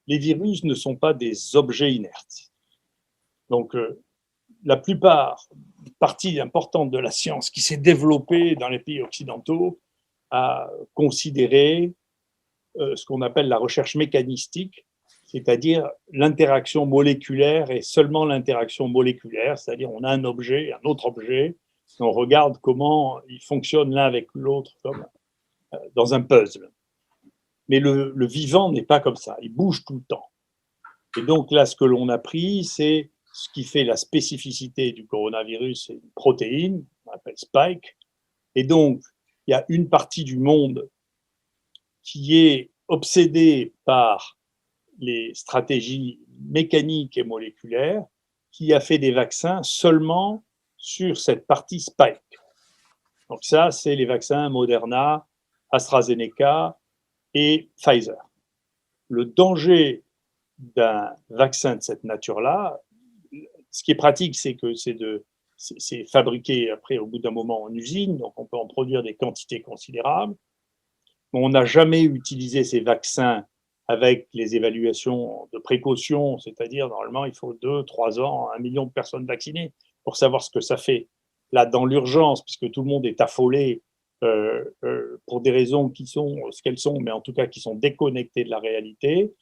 les virus ne sont pas des objets inertes. Donc, la plupart, partie importante de la science qui s'est développée dans les pays occidentaux a considéré ce qu'on appelle la recherche mécanistique, c'est-à-dire l'interaction moléculaire et seulement l'interaction moléculaire, c'est-à-dire on a un objet, un autre objet, et on regarde comment ils fonctionnent l'un avec l'autre comme dans un puzzle. Mais le vivant n'est pas comme ça, il bouge tout le temps. Et donc là, ce que l'on a pris, c'est ce qui fait la spécificité du coronavirus, c'est une protéine, on appelle Spike. Et donc, il y a une partie du monde qui est obsédée par les stratégies mécaniques et moléculaires, qui a fait des vaccins seulement sur cette partie Spike. Donc ça, c'est les vaccins Moderna, AstraZeneca et Pfizer. Le danger d'un vaccin de cette nature-là, ce qui est pratique, c'est que c'est fabriqué après, au bout d'un moment, en usine, donc on peut en produire des quantités considérables. On n'a jamais utilisé ces vaccins avec les évaluations de précaution, c'est-à-dire normalement il faut 2-3 ans, 1 million de personnes vaccinées pour savoir ce que ça fait. Là, dans l'urgence, puisque tout le monde est affolé pour des raisons qui sont ce qu'elles sont, mais en tout cas qui sont déconnectées de la réalité,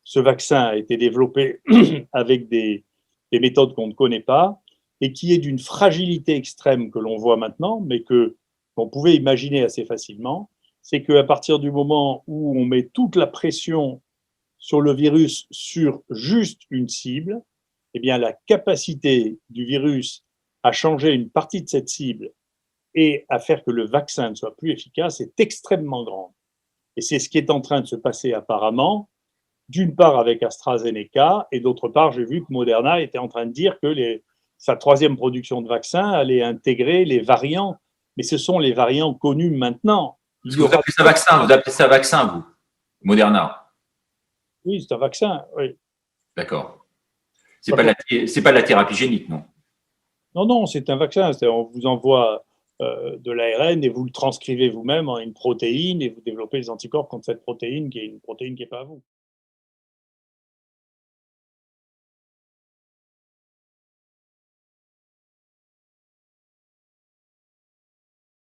ce vaccin a été développé avec des méthodes qu'on ne connaît pas et qui est d'une fragilité extrême que l'on voit maintenant, mais qu'on pouvait imaginer assez facilement. C'est qu'à partir du moment où on met toute la pression sur le virus sur juste une cible, eh bien la capacité du virus à changer une partie de cette cible et à faire que le vaccin ne soit plus efficace est extrêmement grande. Et c'est ce qui est en train de se passer apparemment, d'une part avec AstraZeneca, et d'autre part, j'ai vu que Moderna était en train de dire que sa troisième production de vaccins allait intégrer les variants, mais ce sont les variants connus maintenant. Est-ce que vous appelez ça vaccin? Vous appelez ça vaccin, vous? Moderna? Oui, c'est un vaccin, oui. D'accord. C'est pas la thérapie génique, non? Non, c'est un vaccin. On vous envoie de l'ARN et vous le transcrivez vous-même en une protéine et vous développez les anticorps contre cette protéine qui est une protéine qui n'est pas à vous.